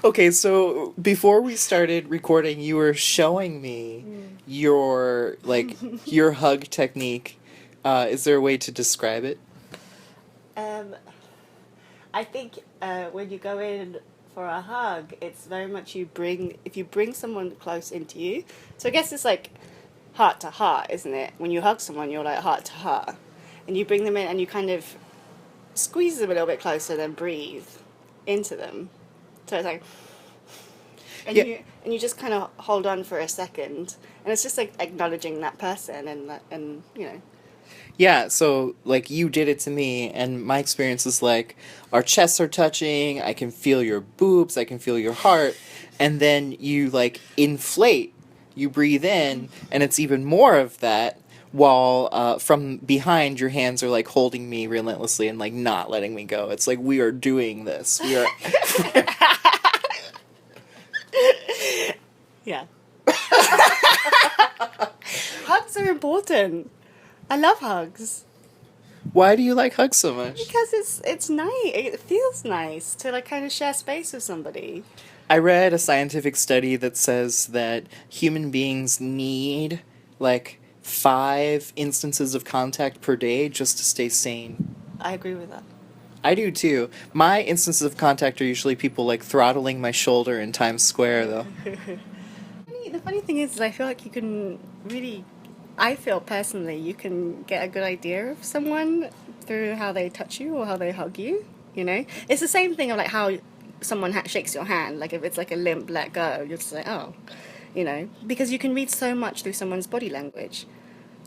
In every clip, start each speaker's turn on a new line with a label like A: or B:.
A: Okay, so before we started recording, you were showing me your your hug technique. Is there a way to describe it?
B: Um, I think when you go in for a hug, it's very much if you bring someone close into you. So I guess it's like heart to heart, isn't it? When you hug someone, you're like heart to heart. And you bring them in and you kind of squeeze them a little bit closer, then breathe into them. So it's like,
A: Yeah,
B: and you just kind of hold on for a second, and it's just like acknowledging that person and you know.
A: yeah. So like you did it to me, and my experience is like our chests are touching. I can feel your boobs. I can feel your heart, and then you like inflate. You breathe in, and it's even more of that. While from behind, your hands are like holding me relentlessly and like not letting me go. It's like we are doing this. We are.
B: Yeah. Hugs are important. I love hugs
A: Why do you like hugs so much?
B: because it's nice. It feels nice to like kind of share space with somebody.
A: I read a scientific study that says that human beings need like 5 instances of contact per day just to stay sane.
B: I agree with that.
A: I do too. My instances of contact are usually people like throttling my shoulder in Times Square, though.
B: The funny thing is, I feel like you can really. I feel personally, you can get a good idea of someone through how they touch you or how they hug you. You know, it's the same thing of like how someone shakes your hand. Like if it's like a limp, let go. You're just like, oh, you know, because you can read so much through someone's body language,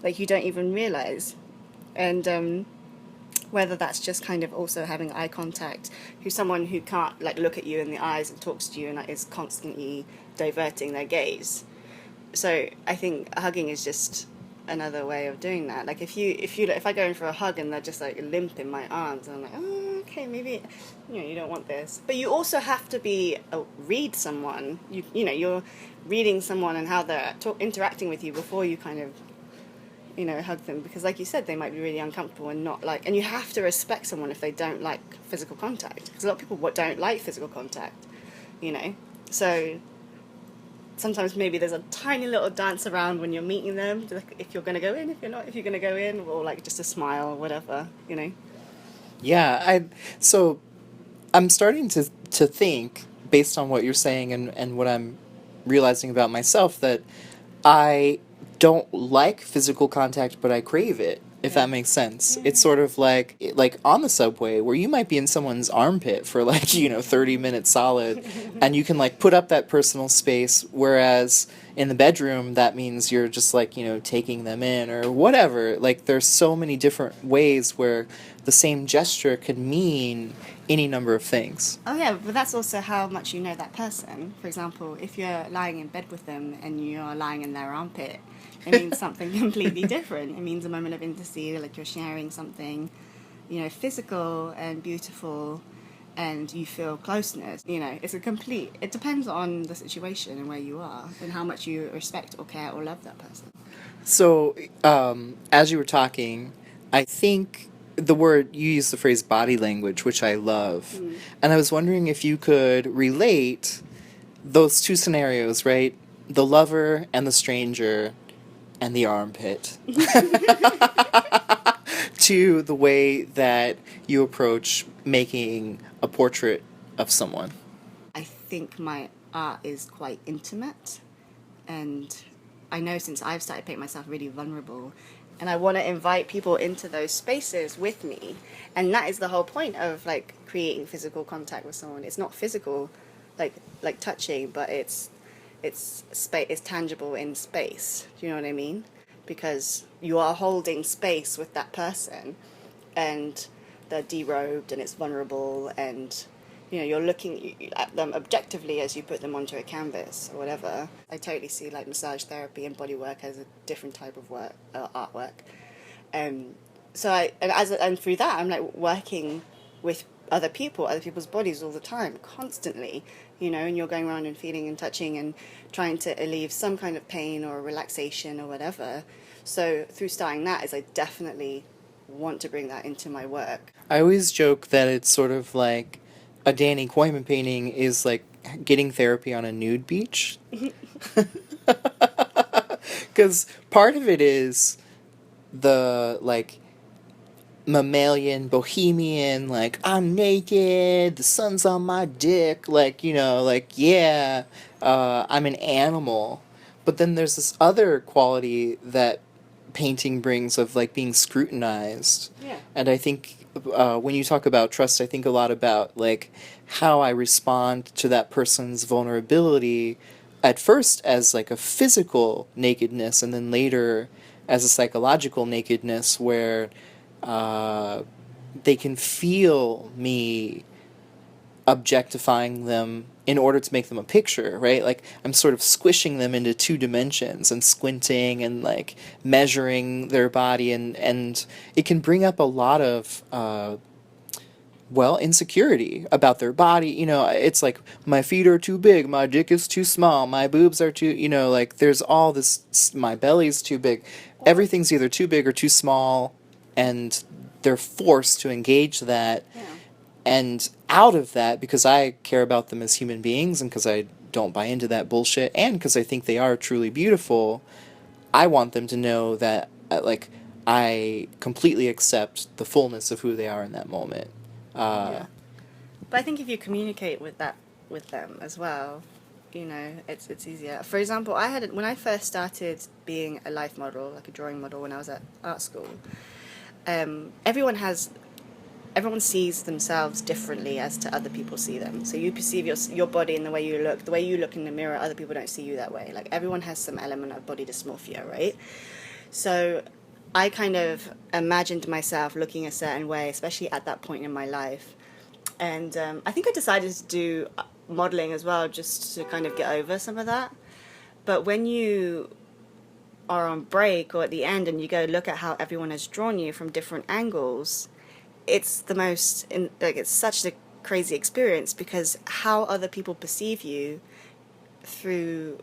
B: like you don't even realize. And whether that's just kind of also having eye contact, who's someone who can't like look at you in the eyes and talks to you and like, is constantly diverting their gaze. So I think hugging is just another way of doing that. Like if I go in for a hug and they're just like limp in my arms, and I'm like, oh, okay, maybe you don't want this. But you also have to read someone. You're reading someone and how they're interacting with you before you kind of hug them, because like you said, they might be really uncomfortable and not like, and you have to respect someone if they don't like physical contact, because a lot of people don't like physical contact, so sometimes maybe there's a tiny little dance around when you're meeting them, like if you're going to go in, if you're going to go in, or like just a smile or whatever.
A: Yeah, so I'm starting to think based on what you're saying and what I'm realizing about myself that I don't like physical contact, but I crave it, if that makes sense.
B: Yeah.
A: It's sort of like on the subway where you might be in someone's armpit for like, 30 minutes solid and you can like put up that personal space, whereas in the bedroom that means you're just like, taking them in or whatever. Like there's so many different ways where the same gesture can mean any number of things.
B: Oh yeah, but that's also how much you know that person. For example, if you're lying in bed with them and you're lying in their armpit, it means something completely different. It means a moment of intimacy, like you're sharing something, physical and beautiful, and you feel closeness. It depends on the situation and where you are and how much you respect or care or love that person.
A: So, as you were talking, I think you used the phrase body language, which I love. And I was wondering if you could relate those two scenarios, right? The lover and the stranger and the armpit to the way that you approach making a portrait of someone.
B: I think my art is quite intimate, and I know since I've started to make myself really vulnerable, and I want to invite people into those spaces with me, and that is the whole point of like creating physical contact with someone. It's not physical, like touching, but it's tangible in space. Do you know what I mean? Because you are holding space with that person, and they're derobed and it's vulnerable, and you're looking at them objectively as you put them onto a canvas or whatever. I totally see like massage therapy and body work as a different type of work, artwork. And through that, I'm like working with other people's bodies all the time, constantly, and you're going around and feeling and touching and trying to alleviate some kind of pain or relaxation or whatever. So through starting that is I definitely want to bring that into my work.
A: I always joke that it's sort of like a Danny Coeyman painting is like getting therapy on a nude beach. Because part of it is the, like, mammalian, bohemian, like, I'm naked, the sun's on my dick, like, you know, like, yeah, I'm an animal. But then there's this other quality that painting brings of, like, being scrutinized.
B: Yeah.
A: And I think when you talk about trust, I think a lot about, like, how I respond to that person's vulnerability at first as, like, a physical nakedness, and then later as a psychological nakedness where they can feel me objectifying them in order to make them a picture, right? Like, I'm sort of squishing them into 2 dimensions and squinting and, like, measuring their body, and it can bring up a lot of insecurity about their body. You know, it's like, my feet are too big, my dick is too small, my boobs are too, you know, like, there's all this, my belly's too big. Everything's either too big or too small, and they're forced to engage that.
B: Yeah.
A: And out of that, because I care about them as human beings, and because I don't buy into that bullshit, and because I think they are truly beautiful, I want them to know that, like, I completely accept the fullness of who they are in that moment.
B: Yeah. But I think if you communicate with them as well, you know, it's easier. For example, when I first started being a life model, like a drawing model, when I was at art school, everyone sees themselves differently as to other people see them. So you perceive your body in the way you look in the mirror, other people don't see you that way. Like, everyone has some element of body dysmorphia, right? So I kind of imagined myself looking a certain way, especially at that point in my life. And I think I decided to do modeling as well, just to kind of get over some of that. But when you are on break or at the end and you go look at how everyone has drawn you from different angles, it's it's such a crazy experience, because how other people perceive you through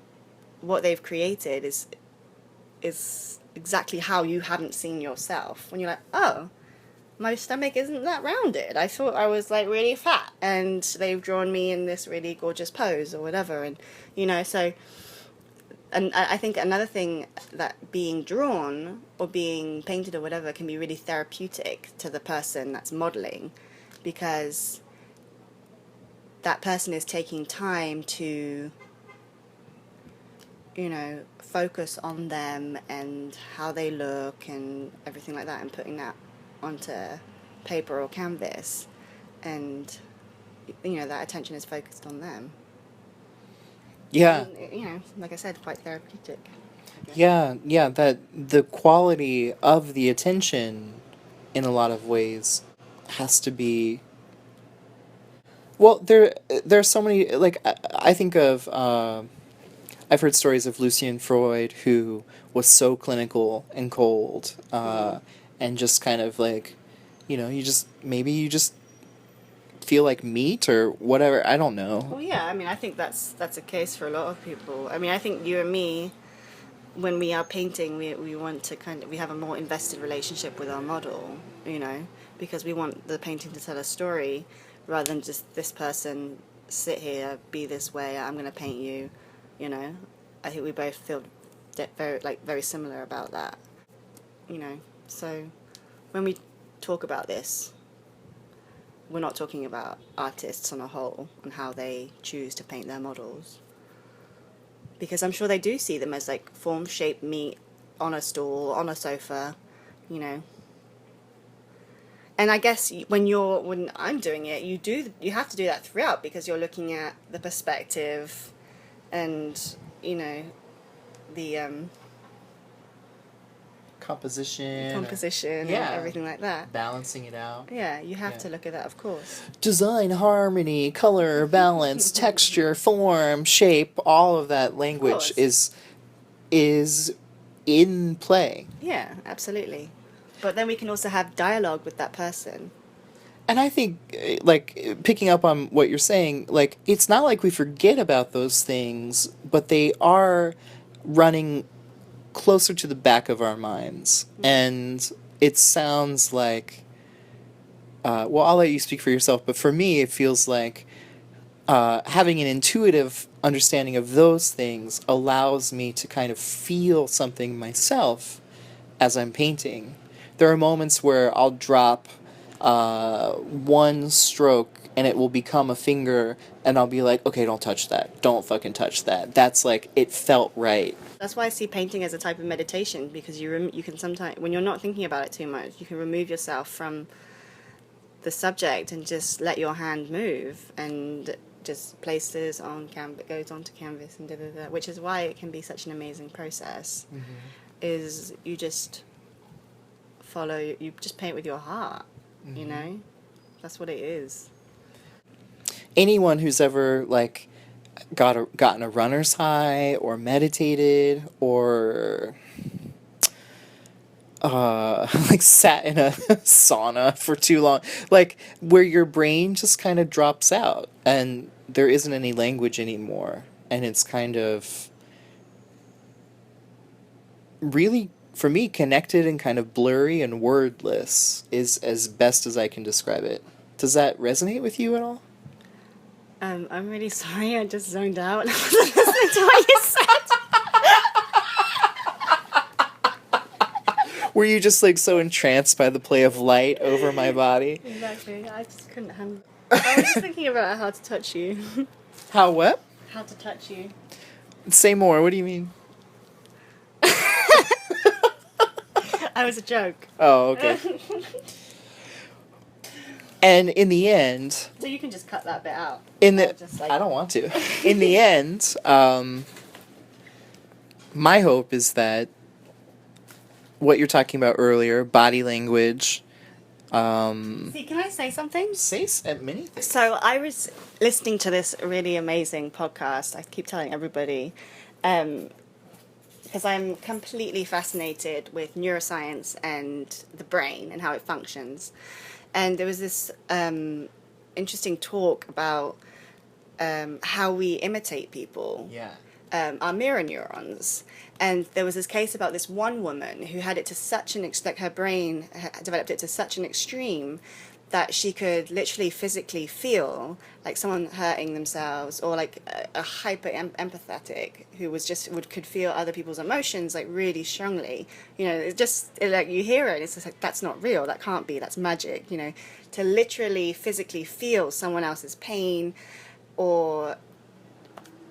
B: what they've created is exactly how you haven't seen yourself. When you're like, oh, my stomach isn't that rounded, I thought I was, like, really fat, and they've drawn me in this really gorgeous pose or whatever. And, you know, so, and I think another thing, that being drawn or being painted or whatever can be really therapeutic to the person that's modeling, because that person is taking time to, you know, focus on them and how they look and everything like that, and putting that onto paper or canvas, and, you know, that attention is focused on them.
A: Yeah.
B: And, you know, like I said, quite therapeutic.
A: Yeah, that the quality of the attention in a lot of ways has to be, well, there's so many, like, I think of I've heard stories of Lucian Freud, who was so clinical and cold, and just kind of, like, you know, you just feel like meat or whatever. I don't know.
B: Well, yeah, I mean, I think that's a case for a lot of people. I mean, I think you and me, when we are painting, we want to we have a more invested relationship with our model, you know, because we want the painting to tell a story, rather than just this person, sit here, be this way, I'm going to paint you, you know. I think we both feel very similar about that, you know. So when we talk about this, we're not talking about artists on a whole and how they choose to paint their models, because I'm sure they do see them as, like, form, shape, meat on a stool, on a sofa, you know. And I guess when I'm doing it, you have to do that throughout, because you're looking at the perspective and, you know, the
A: composition,
B: and everything like that.
A: Balancing it out.
B: Yeah, you have to look at that, of course.
A: Design, harmony, color, balance, texture, form, shape, all of that language is in play.
B: Yeah, absolutely. But then we can also have dialogue with that person.
A: And I think, like, picking up on what you're saying, like, it's not like we forget about those things, but they are running closer to the back of our minds. And it sounds like, well, I'll let you speak for yourself, but for me, it feels like having an intuitive understanding of those things allows me to kind of feel something myself as I'm painting. There are moments where I'll drop one stroke and it will become a finger, and I'll be like, okay, don't touch that. Don't fucking touch that. That's like, it felt right.
B: That's why I see painting as a type of meditation, because you can sometimes, when you're not thinking about it too much, you can remove yourself from the subject and just let your hand move and just places on canvas, goes onto canvas and which is why it can be such an amazing process. Is you just follow, you just paint with your heart, you know? That's what it is.
A: Anyone who's ever like gotten a runner's high or meditated or like sat in a sauna for too long, like where your brain just kind of drops out and there isn't any language anymore, and it's kind of really, for me, connected and kind of blurry and wordless is as best as I can describe it. Does that resonate with you at all?
B: I'm really sorry, I just zoned out and I wasn't listening to what you said.
A: Were you just like so entranced by the play of light over my body?
B: Exactly, I just couldn't handle. I was just thinking about how to touch you.
A: How what?
B: How to touch you.
A: Say more, what do you mean?
B: I was a joke.
A: Oh, okay. And in the end...
B: So you can just cut that bit out.
A: I don't want to. In the end, my hope is that what you're talking about earlier, body language...
B: See, can I say something?
A: Say many things.
B: So I was listening to this really amazing podcast. I keep telling everybody, because I'm completely fascinated with neuroscience and the brain and how it functions. And there was this interesting talk about how we imitate people.
A: Yeah.
B: Our mirror neurons. And there was this case about this one woman who had it to such an like her brain developed it to such an extreme that she could literally physically feel like someone hurting themselves, or like a hyper empathetic who was just could feel other people's emotions like really strongly. You know, like you hear it, it's just like, that's not real, that can't be, that's magic. You know, to literally physically feel someone else's pain, or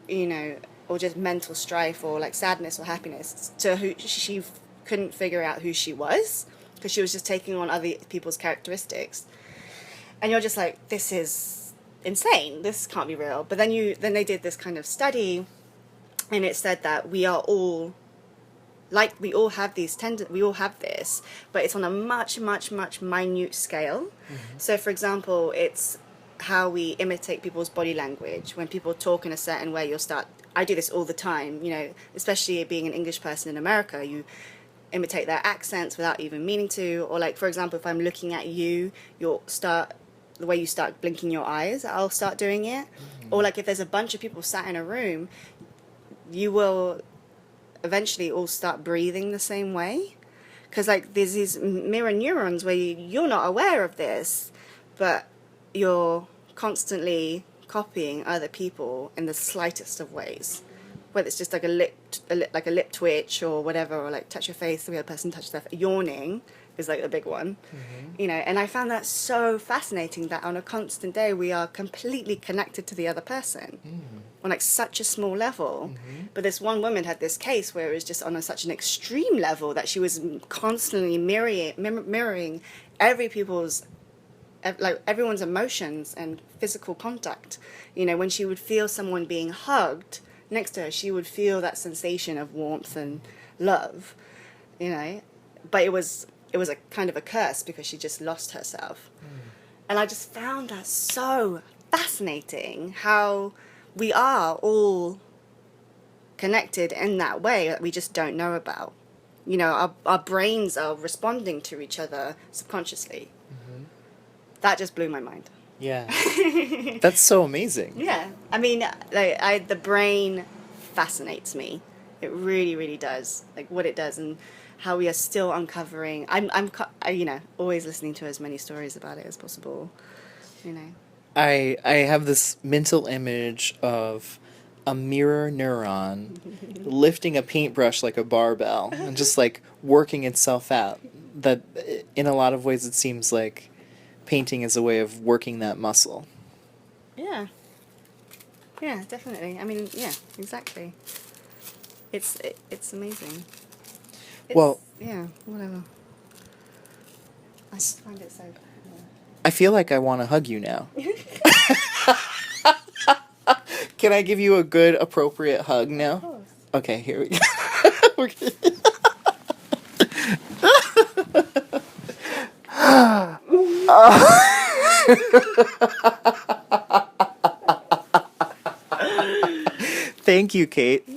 B: you know, or just mental strife or like sadness or happiness, to who she couldn't figure out who she was because she was just taking on other people's characteristics. And you're just like, this is insane, this can't be real. But then they did this kind of study, and it said that we are all like, we all have this, but it's on a much, much, much minute scale. So for example, it's how we imitate people's body language. When people talk in a certain way, I do this all the time, you know, especially being an English person in America, you imitate their accents without even meaning to. Or like, for example, if I'm looking at you, the way you start blinking your eyes, I'll start doing it. Or like if there's a bunch of people sat in a room, you will eventually all start breathing the same way. Because like there's these mirror neurons where you're not aware of this, but you're constantly copying other people in the slightest of ways, whether it's just like a lip twitch or whatever, or like touch your face the way a person touches their face. Yawning is like the big one, you know. And I found that so fascinating that on a constant day we are completely connected to the other person on like such a small level. But this one woman had this case where it was just on such an extreme level that she was constantly mirroring everyone's emotions and physical contact. You know, when she would feel someone being hugged next to her, she would feel that sensation of warmth and love, you know. But it was a kind of a curse because she just lost herself. And I just found that so fascinating, how we are all connected in that way that we just don't know about. You know, our brains are responding to each other subconsciously. That just blew my mind.
A: Yeah. That's so amazing.
B: Yeah. I mean, like, the brain fascinates me. It really, really does. Like, what it does and how we are still uncovering. I'm you know, always listening to as many stories about it as possible, you know.
A: I have this mental image of a mirror neuron lifting a paintbrush like a barbell and just like working itself out. That in a lot of ways it seems like painting is a way of working that muscle.
B: Yeah. Yeah, definitely. I mean, yeah, exactly. It's amazing.
A: Well,
B: yeah, whatever. I just find it so.
A: I feel like I want to hug you now. Can I give you a good, appropriate hug now?
B: Of course.
A: Okay, here we go. Thank you, Kate.